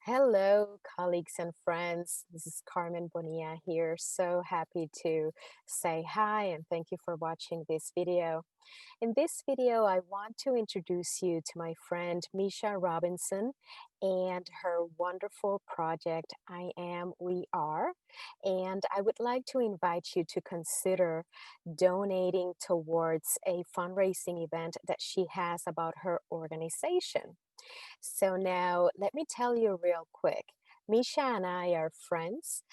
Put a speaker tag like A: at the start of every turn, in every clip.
A: Hello, colleagues and friends. This is Carmen Bonilla here. So happy to say hi and thank you for watching this video. In this video, I want to introduce you to my friend Meisha Robinson and her wonderful project, I Am, We Are. And I would like to invite you to consider donating towards a fundraising event that she has about her organization. So now let me tell you real quick. Misha and I are friends,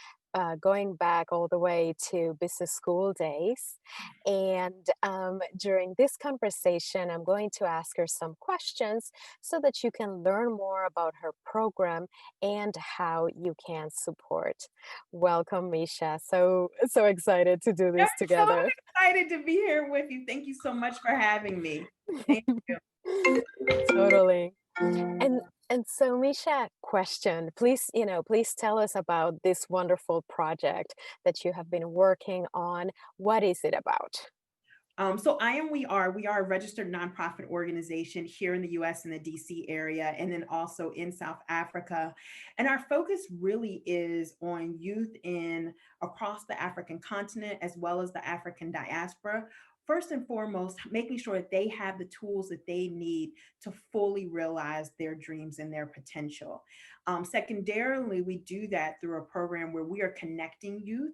A: going back all the way to business school days. And during this conversation, I'm going to ask her some questions so that you can learn more about her program and how you can support. Welcome, Misha. So excited to do
B: I'm
A: this
B: so
A: together.
B: excited to be here with you. Thank you so much for having me. Thank you.
A: Totally. And and so Misha, question, please, please tell us about this wonderful project that you have been working on. What is it about?
B: So I am we are a registered nonprofit organization here in the US in the DC area and then also in South Africa. And our focus really is on youth in across the African continent as well as the African diaspora. First and foremost, making sure that they have the tools that they need to fully realize their dreams and their potential. Secondarily, we do that through a program where we are connecting youth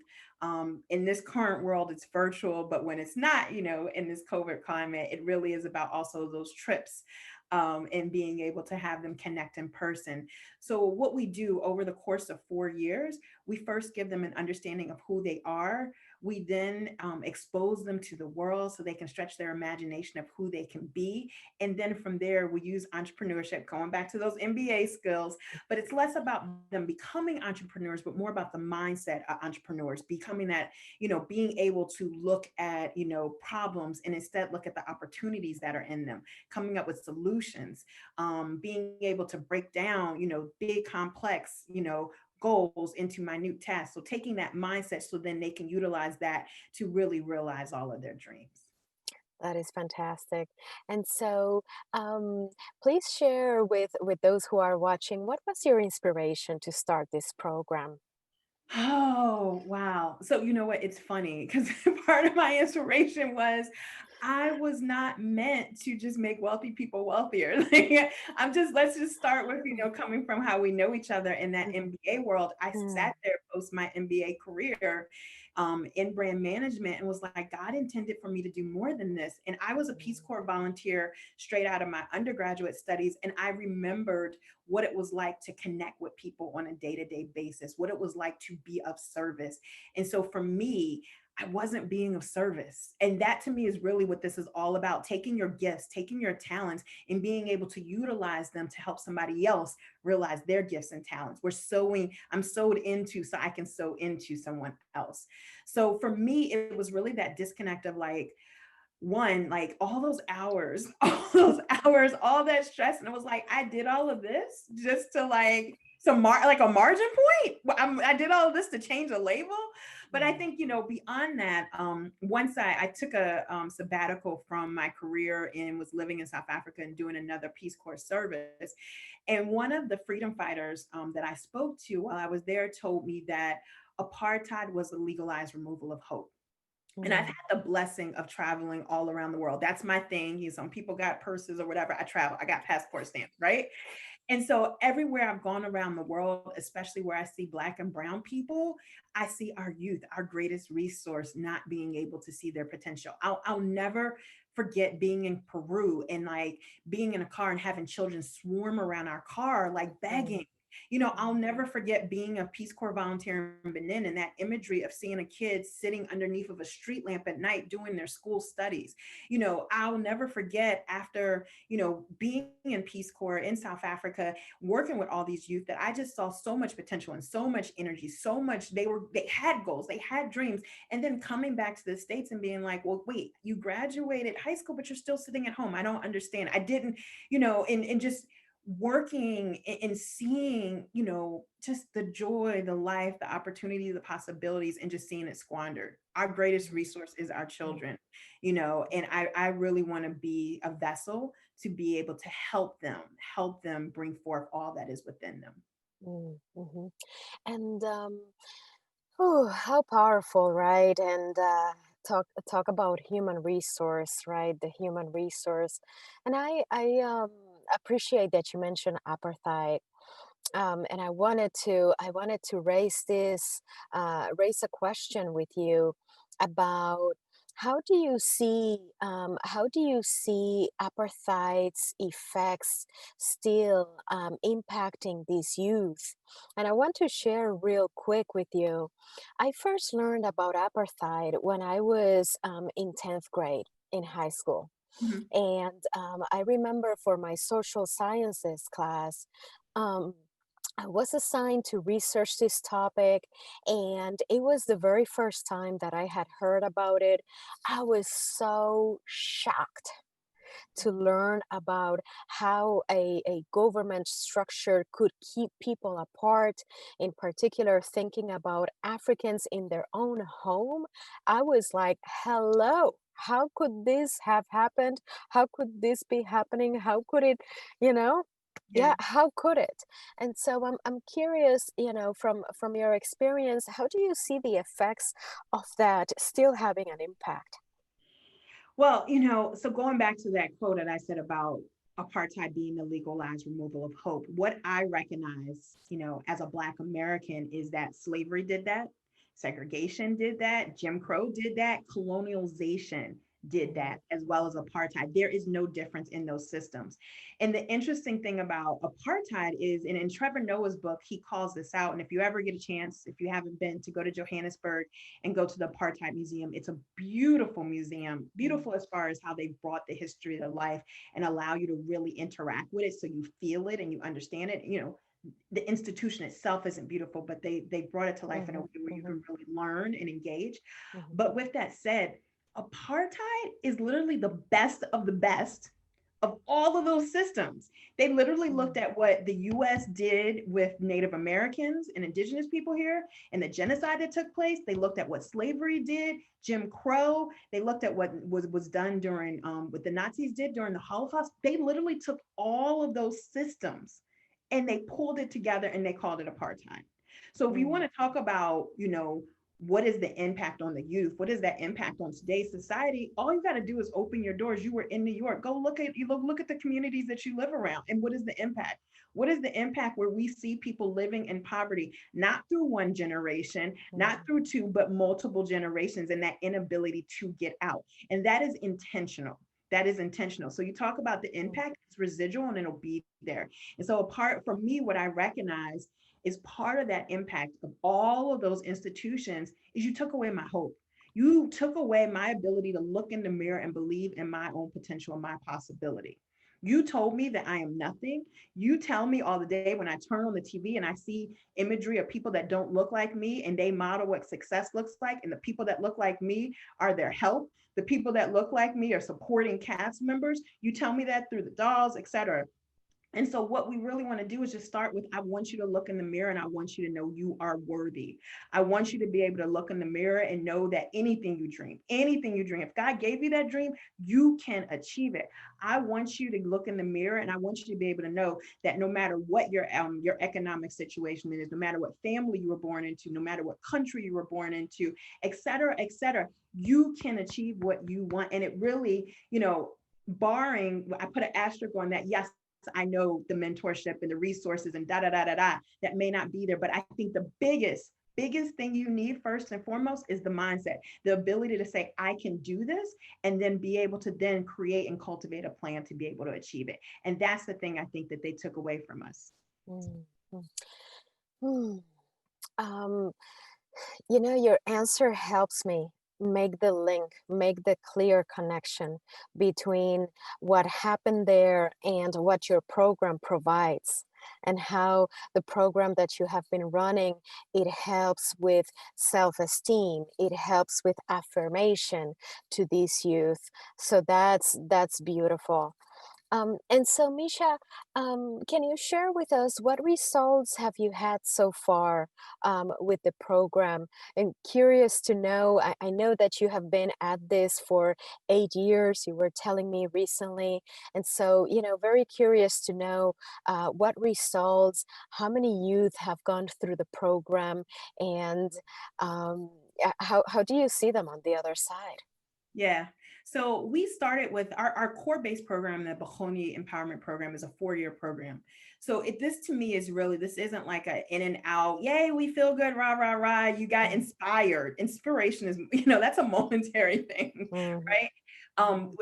B: in this current world. It's virtual, but when it's not, in this COVID climate, it really is about also those trips and being able to have them connect in person. So, what we do over the course of 4 years, we first give them an understanding of who they are. We then expose them to the world so they can stretch their imagination of who they can be. And then from there, we use entrepreneurship, going back to those MBA skills, but it's less about them becoming entrepreneurs, but more about the mindset of entrepreneurs, becoming that, being able to look at, problems and instead look at the opportunities that are in them, coming up with solutions, being able to break down, big, complex, goals into minute tasks. So taking that mindset so then they can utilize that to really realize all of their dreams.
A: That is fantastic. And so, please share with those who are watching, what was your inspiration to start this program?
B: Oh, wow. So you know what? It's funny because part of my inspiration was I was not meant to just make wealthy people wealthier. Like, let's just start with, coming from how we know each other in that MBA world. I
A: Mm,
B: sat there post my MBA career in brand management and was like, God intended for me to do more than this. And I was a Peace
A: mm,
B: Corps volunteer straight out of my undergraduate studies. And I remembered what it was like to connect with people on a day to day basis, what it was like to be of service. And so for me, I wasn't being of service. And that to me is really what this is all about, taking your gifts, taking your talents, and being able to utilize them to help somebody else realize their gifts and talents. I'm sewed into so I can sew into someone else. So for me, it was really that disconnect of like, one, like all those hours, all those hours, all that stress. And it was like, I did all of this just to like like a margin point. I did all of this to change a label. But I
A: mm.
B: think, beyond that, once I took a sabbatical from my career and was living in South Africa and doing another Peace Corps service. And one of the freedom fighters that I spoke to while I was there told me that apartheid was the legalized removal of hope. And I've had
A: Mm.
B: the blessing of traveling all around the world. That's my thing. Some people got purses or whatever. I travel. I got passport stamps, right? And so everywhere I've gone around the world, especially where I see Black and Brown people, I see our youth, our greatest resource, not being able to see their potential. I'll never forget being in Peru and like being in a car and having children swarm around our car, like
A: Mm,
B: begging. I'll never forget being a Peace Corps volunteer in Benin and that imagery of seeing a kid sitting underneath of a street lamp at night doing their school studies. I'll never forget after, being in Peace Corps in South Africa, working with all these youth that I just saw so much potential and so much energy, so much they had goals, they had dreams. And then coming back to the States and being like, well, wait, you graduated high school, but you're still sitting at home. I don't understand. I didn't, and just working and seeing, just the joy, the life, the opportunity, the possibilities, and just seeing it squandered. Our greatest resource is our
A: mm.
B: children, and I really want to be a vessel to be able to help them bring forth all that is within them.
A: Mm-hmm. And how powerful, right? And talk about human resource, right? The human resource, and I appreciate that you mentioned apartheid. And I wanted to raise a question with you about how do you see apartheid's effects still impacting these youth? And I want to share real quick with you. I first learned about apartheid when I was in 10th grade in high school.
B: Mhm.
A: And I remember for my social sciences class, um, I was assigned to research this topic, and it was the very first time that I had heard about it. I was so shocked to learn about how a government structure could keep people apart, in particular, thinking about Africans in their own home. I was like, hello. How could this have happened? How could this be happening? How could it, you know?
B: Yeah.
A: Yeah, how could it? And so I'm curious, from your experience, how do you see the effects of that still having an impact?
B: Well, so going back to that quote that I said about apartheid being the legalized removal of hope, what I recognize, as a Black American is that slavery did that, segregation did that, Jim Crow did that, colonialization did
A: Mhm,
B: that, as well as apartheid. There is no difference in those systems. And the interesting thing about apartheid is, and in Trevor Noah's book, he calls this out. And if you ever get a chance, if you haven't been to go to Johannesburg, and go to the Apartheid Museum. It's a beautiful museum,
A: mm,
B: beautiful as far as how they brought the history to life and allow you to really interact with it so you feel it and you understand it. The institution itself isn't beautiful, but they brought it to life in a way
A: mhm,
B: where you
A: mhm,
B: can really learn and engage.
A: mhm,
B: But with that said, apartheid is literally the best of the best of all of those systems. They literally looked
A: mm,
B: at what the US did with Native Americans and indigenous people here and the genocide that took place. They looked at what slavery did, Jim Crow. They looked at what was done during what the Nazis did during the Holocaust. They literally took all of those systems and they pulled it together and they called it apartheid. So if you want
A: mm,
B: to talk about, what is the impact on the youth? What is that impact on today's society? All you got to do is open your doors. You were in New York. Go look at the communities that you live around, and what is the impact? What is the impact where we see people living in poverty, not through one generation, not
A: mm,
B: through two, but multiple generations, and that inability to get out? And that is intentional. That is intentional. So you talk about the
A: mm,
B: impact, it's residual and it'll be there. And so apart from me, what I recognize is part of that impact of all of those institutions is you took away my hope. You took away my ability to look in the mirror and believe in my own potential and my possibility. You told me that I am nothing. You tell me all the day when I turn on the TV and I see imagery of people that don't look like me and they model what success looks like. And the people that look like me are their help. The people that look like me are supporting cast members. You tell me that through the dolls, etc. And so, what we really want to do is just start with, I want you to look in the mirror and I want you to know you are worthy. I want you to be able to look in the mirror and know that anything you dream, if God gave you that dream, you can achieve it. I want you to look in the mirror and I want you to be able to know that no matter what your economic situation is, no matter what family you were born into, no matter what country you were born into, et cetera, you can achieve what you want. And it really, barring, I put an asterisk on that. Yes, I know the mentorship and the resources and da da da da da that may not be there, but I think the biggest thing you need first and foremost is the mindset, the ability to say I can do this, and then be able to then create and cultivate a plan to be able to achieve it. And that's the thing I think that they took away from us.
A: mm, mm, mm. Um, your answer helps me make the link, make the clear connection between what happened there and what your program provides, and how the program that you have been running, it helps with self-esteem, it helps with affirmation to these youth. So that's beautiful. And so, Misha, can you share with us what results have you had so far with the program? And curious to know, I know that you have been at this for 8 years, you were telling me recently. And so, very curious to know what results, how many youth have gone through the program, and how do you see them on the other side?
B: Yeah. So we started with our core base program, the Bahoni Empowerment Program is a 4-year program. So this to me is really, this isn't like a in and out, yay, we feel good, rah, rah, rah. You got
A: Mm,
B: inspired. Inspiration is, that's a momentary thing,
A: mhm,
B: right?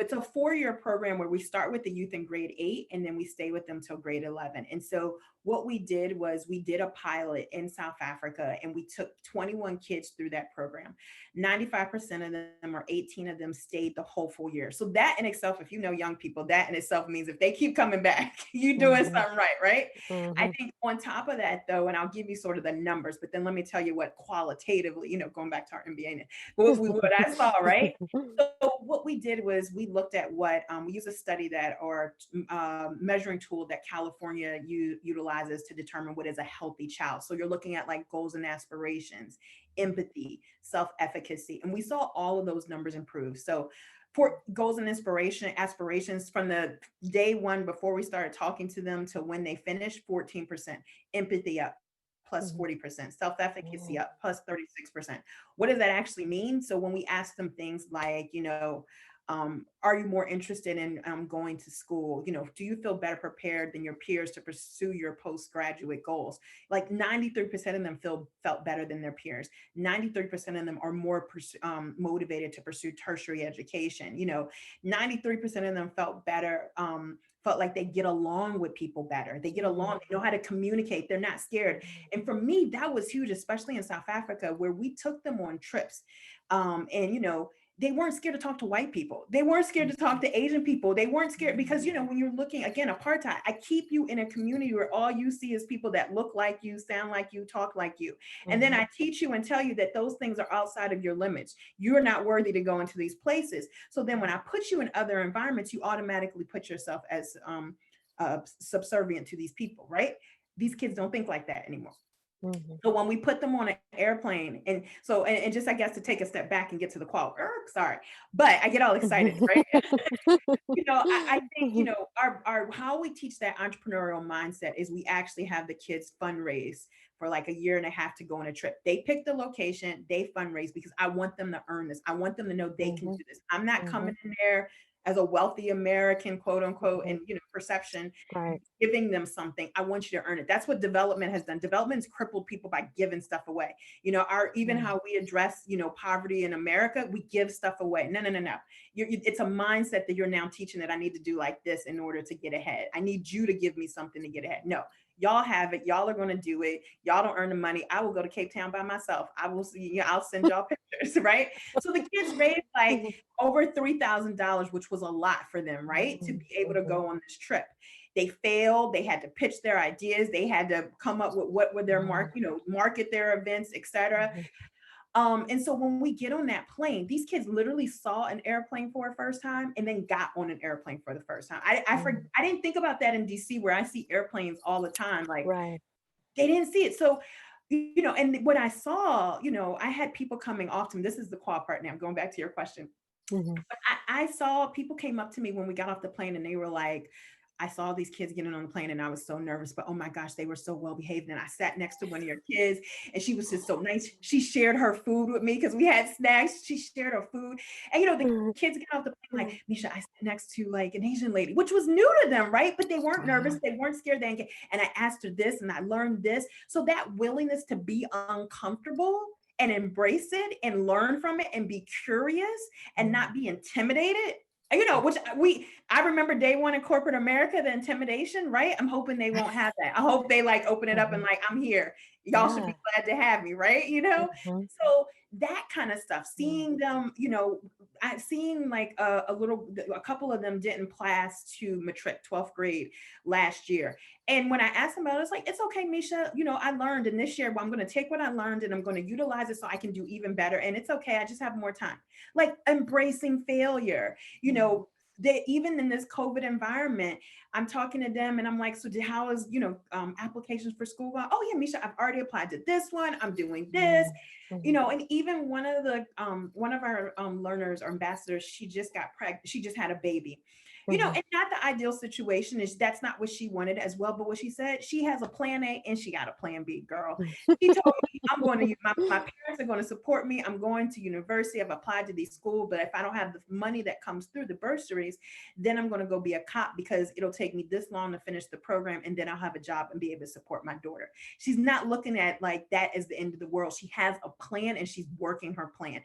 B: It's a 4-year program where we start with the youth in grade 8 and then we stay with them till grade 11. And so what we did was we did a pilot in South Africa and we took 21 kids through that program. 95% of them or 18 of them stayed the whole full year. So that in itself, if you know young people, that in itself means if they keep coming back, you're doing
A: mhm,
B: something right, right? I
A: mhm.
B: think on top of that, though, and I'll give you sort of the numbers, but then let me tell you what qualitatively, going back to our MBA, what I saw, right? So what we did was we looked at what we use a study that or measuring tool that California utilizes to determine what is a healthy child. So you're looking at like goals and aspirations, empathy, self-efficacy, and we saw all of those numbers improve. So for goals and aspirations from the day one before we started talking to them to when they finished, 14%, empathy up plus
A: Mhm.
B: 40%, self-efficacy
A: Mm,
B: up plus 36%. What does that actually mean? So when we ask them things like, are you more interested in going to school? Do you feel better prepared than your peers to pursue your postgraduate goals? Like 93% of them felt better than their peers. 93% of them are more motivated to pursue tertiary education. 93% of them felt better, felt like they get along with people better. They get along, they know how to communicate, they're not scared. And for me, that was huge, especially in South Africa, where we took them on trips. And they weren't scared to talk to white people. They weren't scared to talk to Asian people. They weren't scared because, when you're looking again, apartheid, I keep you in a community where all you see is people that look like you, sound like you, talk like you. And then
A: mhm,
B: I teach you and tell you that those things are outside of your limits. You're not worthy to go into these places. So then when I put you in other environments, you automatically put yourself as subservient to these people, right? These kids don't think like that anymore.
A: mhm,
B: So when we put them on an airplane, and so and just I guess to take a step back and get to the qual, sorry, but I get all excited, right? I think,
A: mhm,
B: our how we teach that entrepreneurial mindset is we actually have the kids fundraise for like a year and a half to go on a trip. They pick the location, they fundraise because I want them to earn this. I want them to know they can
A: mhm,
B: do this. I'm not
A: mhm,
B: coming in there as a wealthy American, quote unquote,
A: mhm.
B: and perception,
A: Right.
B: giving them something. I want you to earn it. That's what development has done. Development has crippled people by giving stuff away. Our even
A: Mm,
B: how we address, poverty in America, we give stuff away. No, no, no, no. It's a mindset that you're now teaching that I need to do like this in order to get ahead. I need you to give me something to get ahead. No, y'all have it. Y'all are going to do it. Y'all don't earn the money. I will go to Cape Town by myself. I will see. I'll send y'all pictures, right? So the kids raised like
A: mhm,
B: over $3,000, which was a lot for them, right, to
A: mhm,
B: be able to
A: mhm,
B: go on this trip. They failed. They had to pitch their ideas. They had to come up with what would their market their events, etc.
A: mhm,
B: And so when we get on that plane, these kids literally saw an airplane for the first time and then got on an airplane for the first time.
A: mhm.
B: I didn't think about that in DC where I see airplanes all the time. Like
A: Right.
B: they didn't see it. So, and what I saw, I had people coming off to me. This is the qual part now. I'm going back to your question.
A: Mhm,
B: I saw people came up to me when we got off the plane and they were like, I saw these kids getting on the plane and I was so nervous, but oh my gosh, they were so well behaved. And I sat next to one of your kids and she was just so nice. She shared her food with me because we had snacks. She shared her food. And the
A: mhm,
B: kids get off the plane like,
A: mhm.
B: Meisha, I sat next to like an Asian lady, which was new to them, right? But they weren't nervous.
A: Wow.
B: They weren't scared. And I asked her this and I learned this. So that willingness to be uncomfortable and embrace it and learn from it and be curious and
A: Mhm,
B: not be intimidated. Which I remember day one in corporate America, the intimidation, right? I'm hoping they won't have that. I hope they like open it up and
A: mhm.
B: like, I'm here. Y'all should
A: Yeah.
B: be glad to have me, right?
A: Mhm,
B: So that kind of stuff,
A: mm,
B: seeing them, I seen like a couple of them didn't pass to matric 12th grade last year. And when I asked them about it, it's like, it's okay, Meisha, I learned in this year, well, I'm going to take what I learned and I'm going to utilize it so I can do even better. And it's okay. I just have more time. Like embracing failure, you
A: mhm,
B: know, they, even in this COVID environment, I'm talking to them and I'm like, so how is, applications for school going? Oh yeah, Misha, I've already applied to this one. I'm doing this,
A: Mhm, mhm,
B: and even one of our learners or ambassadors, she just got pregnant. She just had a baby.
A: mhm,
B: And not the ideal situation, is that's not what she wanted as well. But what she said, she has a plan A and she got a plan B, girl. She told me, I'm going to, my parents are going to support me. I'm going to university. I've applied to these schools, but if I don't have the money that comes through the bursaries, then I'm going to go be a cop because it'll take me this long to finish the program. And then I'll have a job and be able to support my daughter. She's not looking at like that as the end of the world. She has a plan and she's working her plan.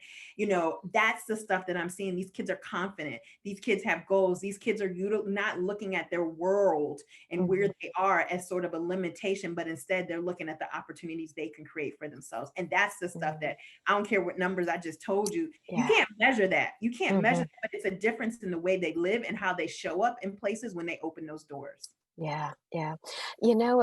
B: That's the stuff that I'm seeing. These kids are confident. These kids have goals. These kids are not looking at their world and where
A: mhm.
B: they are as sort of a limitation, but instead they're looking at the opportunities they can create for themselves. And that's the stuff
A: Mhm.
B: that, I don't care what numbers I just told you, you
A: Yeah.
B: can't measure that. You can't measure
A: Mhm.
B: that, but it's a difference in the way they live and how they show up in places when they open those doors.
A: Yeah, yeah.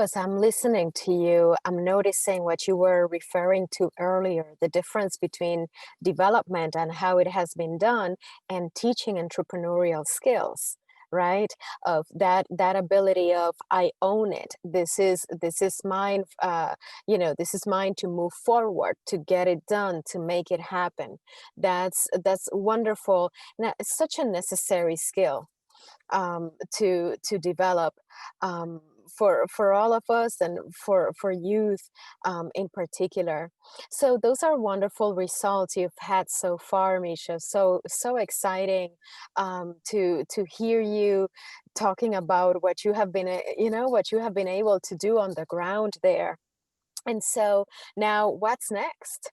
A: As I'm listening to you, I'm noticing what you were referring to earlier, the difference between development and how it has been done and teaching entrepreneurial skills, right? Of that ability of I own it. This is mine, this is mine to move forward, to get it done, to make it happen. That's wonderful. Now, it's such a necessary skill to develop um, for all of us and for youth in particular. So those are wonderful results you've had so far, Misha. So exciting to hear you talking about what you have been what you have been able to do on the ground there. And so now, what's next?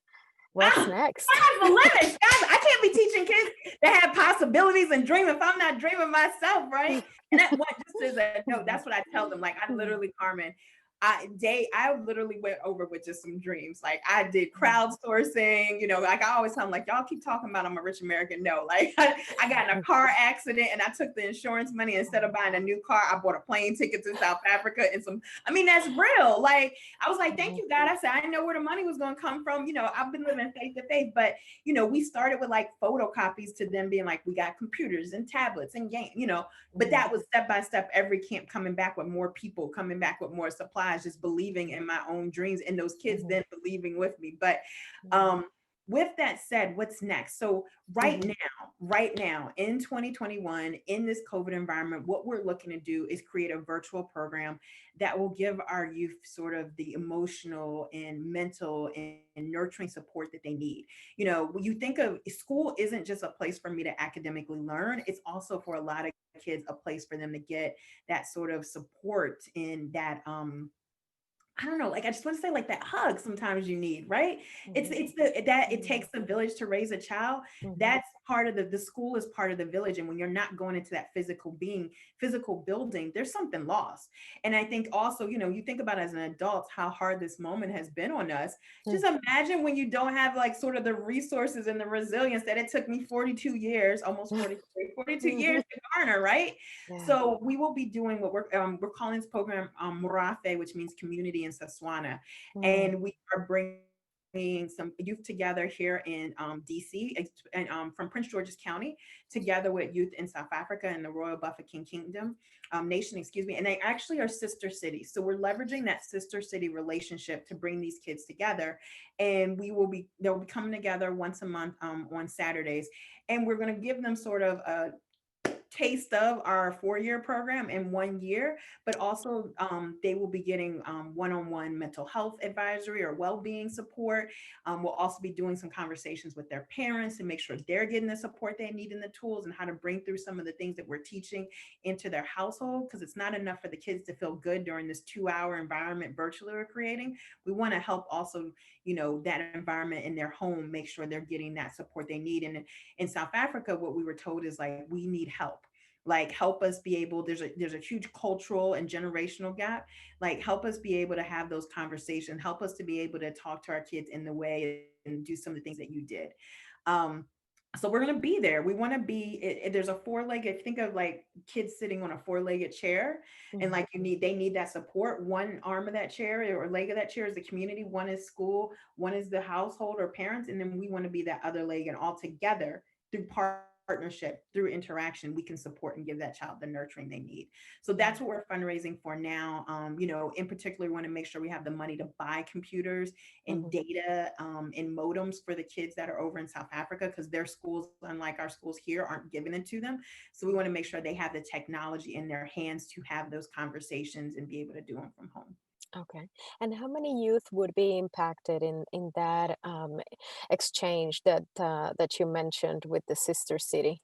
A: What's next?
B: Sky's the limit. I can't be teaching kids that have possibilities and dream if I'm not dreaming myself, right? And that what just as a note, that's what I tell them. Like I literally, Carmen, I literally went over with just some dreams. Like I did crowdsourcing, like I always tell them, like, y'all keep talking about I'm a rich American. No, like I got in a car accident and I took the insurance money. Instead of buying a new car, I bought a plane ticket to South Africa and that's real. Like I was like, thank you, God. I said, I didn't know where the money was going to come from. I've been living faith to faith, but we started with like photocopies to them being like, we got computers and tablets and game, but that was step by step, every camp coming back with more people, coming back with more supplies, just believing in my own dreams and those kids then believing with me. But um, with that said, what's next? So right now in 2021, in this COVID environment, what we're looking to do is create a virtual program that will give our youth sort of the emotional and mental and nurturing support that they need. When you think of school, isn't just a place for me to academically learn, it's also for a lot of kids a place for them to get that sort of support in that I don't know, like I just want to say like that hug sometimes you need, right? It's the that it takes a village to raise a child. That's part of the school is part of the village. And when you're not going into that physical building, there's something lost. And I think also, you think about as an adult how hard this moment has been on us. Just imagine when you don't have like sort of the resources and the resilience that it took me 42 years, almost 43, 42 years to garner, right?
A: Yeah.
B: So we will be doing what we're calling this program Murafe, which means community in Saswana,
A: Mm,
B: and we are bringing some youth together here in DC and from Prince George's County, together with youth in South Africa and the Royal Bafokeng Kingdom nation, excuse me, and they actually are sister cities. So we're leveraging that sister city relationship to bring these kids together, and they'll be coming together once a month on Saturdays, and we're going to give them sort of a taste of our 4-year program in 1 year, but also they will be getting one-on-one mental health advisory or well-being support. We'll also be doing some conversations with their parents to make sure they're getting the support they need and the tools and how to bring through some of the things that we're teaching into their household, because it's not enough for the kids to feel good during this 2-hour environment virtually we're creating. We want to help also, that environment in their home, make sure they're getting that support they need. And in South Africa, what we were told is like, we need help. Like help us be able, there's a huge cultural and generational gap. Like help us be able to have those conversations, help us to be able to talk to our kids in the way and do some of the things that you did. Um, so we're going to be there. We want to be there's a four-legged, think of like kids sitting on a four-legged chair, and
A: mhm,
B: like they need that support. One arm of that chair or leg of that chair is the community, one is school, one is the household or parents, and then we want to be that other leg, and all together through partnership, through interaction, we can support and give that child the nurturing they need. So that's what we're fundraising for now. In particular, we want to make sure we have the money to buy computers and
A: Mhm.
B: data and modems for the kids that are over in South Africa, because their schools, unlike our schools here, aren't giving it to them. So we want to make sure they have the technology in their hands to have those conversations and be able to do them from home.
A: Okay. And how many youth would be impacted in that exchange that you mentioned with the sister city?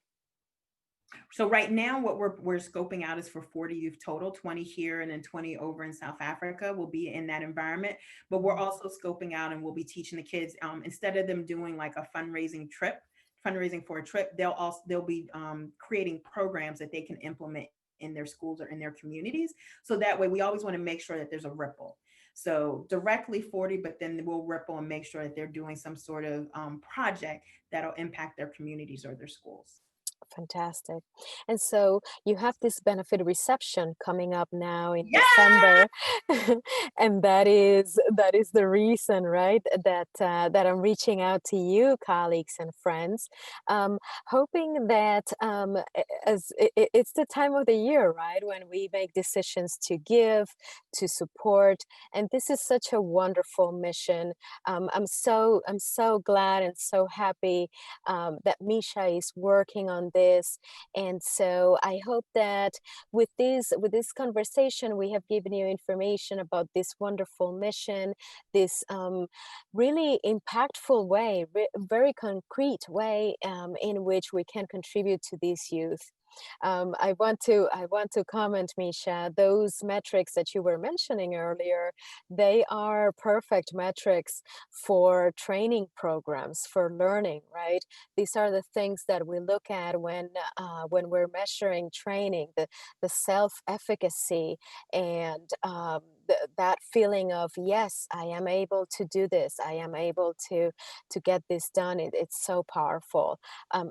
B: So right now, what we're scoping out is for 40 youth total, 20 here and then 20 over in South Africa will be in that environment. But we're
A: Mhm.
B: also scoping out and we'll be teaching the kids, instead of them doing like a fundraising for a trip, they'll be creating programs that they can implement in their schools or in their communities. So that way, we always want to make sure that there's a ripple. So directly 40, but then we'll ripple and make sure that they're doing some sort of project that'll impact their communities or their schools.
A: Fantastic. And so you have this benefit reception coming up now in
B: Yeah.
A: December, and that is the reason, right? That I'm reaching out to you, colleagues and friends, hoping that it's the time of the year, right, when we make decisions to give, to support, and this is such a wonderful mission. I'm so glad and so happy that Meisha is working on this. And so I hope that with this conversation, we have given you information about this wonderful mission, this really impactful way, very concrete way in which we can contribute to these youth. I want to comment, Misha. Those metrics that you were mentioning earlier, they are perfect metrics for training programs, for learning, right? These are the things that we look at when we're measuring training, the self-efficacy and that feeling of yes, I am able to do this. I am able to get this done. It's so powerful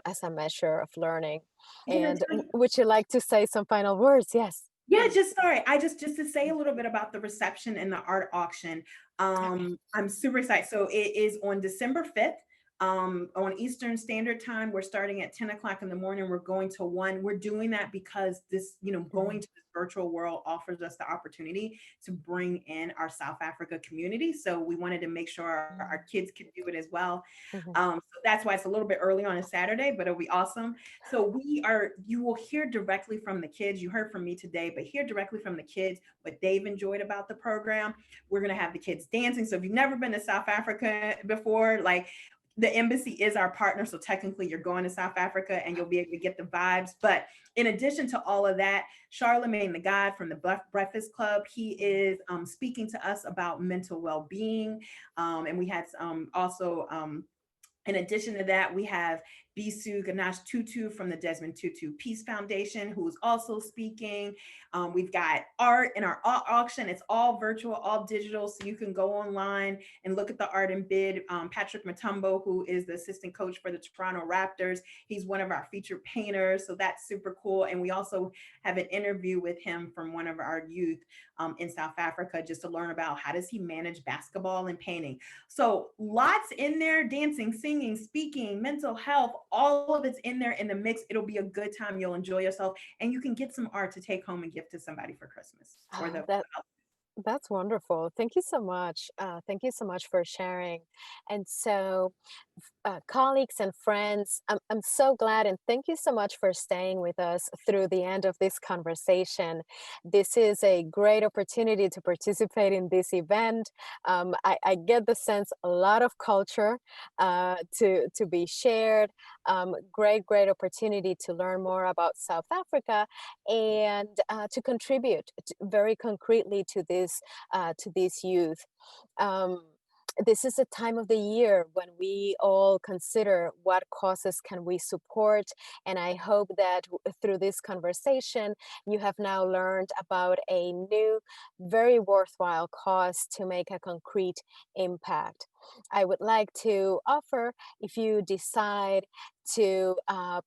A: as a measure of learning.
B: I'm gonna
A: And
B: tell you.
A: would you like to say some final words? Yes.
B: Yeah,
A: Mm,
B: just sorry. I just to say a little bit about the reception and the art auction.
A: okay.
B: I'm super excited. So it is on December 5th. On Eastern Standard Time. We're starting at 10 o'clock in the morning. We're going to 1. We're doing that because this, going
A: Mhm,
B: to this virtual world offers us the opportunity to bring in our South Africa community. So we wanted to make sure our
A: mhm,
B: kids could do it as well.
A: mhm,
B: So that's why it's a little bit early on a Saturday, but it'll be awesome. So you will hear directly from the kids. You heard from me today, but hear directly from the kids what they've enjoyed about the program. We're going to have the kids dancing. So if you've never been to South Africa before, like, the embassy is our partner. So technically you're going to South Africa and you'll be able to get the vibes. But in addition to all of that, Charlemagne the God from the Breakfast Club, he is speaking to us about mental well-being. And we had also in addition to that, we have Bisu Ganesh Tutu from the Desmond Tutu Peace Foundation, who is also speaking. We've got art in our auction. It's all virtual, all digital, so you can go online and look at the art and bid. Patrick Matumbo, who is the assistant coach for the Toronto Raptors, he's one of our featured painters, so that's super cool. And we also have an interview with him from one of our youth in South Africa, just to learn about how does he manage basketball and painting. So lots in there: dancing, singing, speaking, mental health, all of it's in there in the mix. It'll be a good time. You'll enjoy yourself and you can get some art to take home and gift to somebody for Christmas or
A: Oh,
B: the
A: that's wonderful. Thank you so much. Thank you so much for sharing. And so, colleagues and friends, I'm so glad and thank you so much for staying with us through the end of this conversation. This is a great opportunity to participate in this event. I get the sense a lot of culture to be shared. Great opportunity to learn more about South Africa and to contribute very concretely to this youth. Um, this is a time of the year when we all consider what causes can we support, and I hope that through this conversation you have now learned about a new very worthwhile cause to make a concrete impact. I would like to offer, if you decide to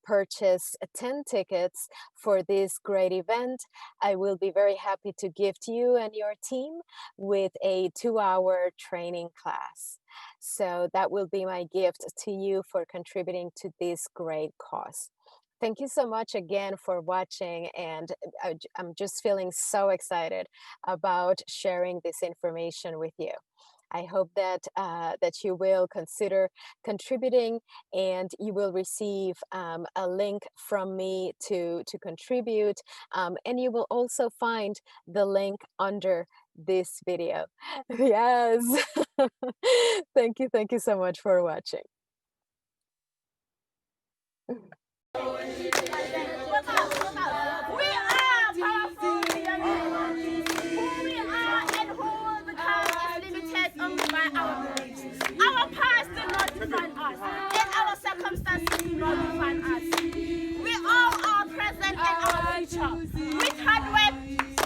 A: purchase 10 tickets for this great event, I will be very happy to gift you and your team with a 2-hour training class. So that will be my gift to you for contributing to this great cause. Thank you so much again for watching, and I'm just feeling so excited about sharing this information with you. I hope that that you will consider contributing, and you will receive a link from me to contribute, and you will also find the link under this video. Yes. Thank you so much for watching.
C: We are powerful beyond who we are and who will become is limited only by our beliefs. Our past did not define us, and our circumstances do not define us. We all are present and our future. With hard work,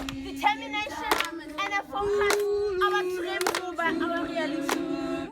C: determination, and a focus, our dreams will be our reality.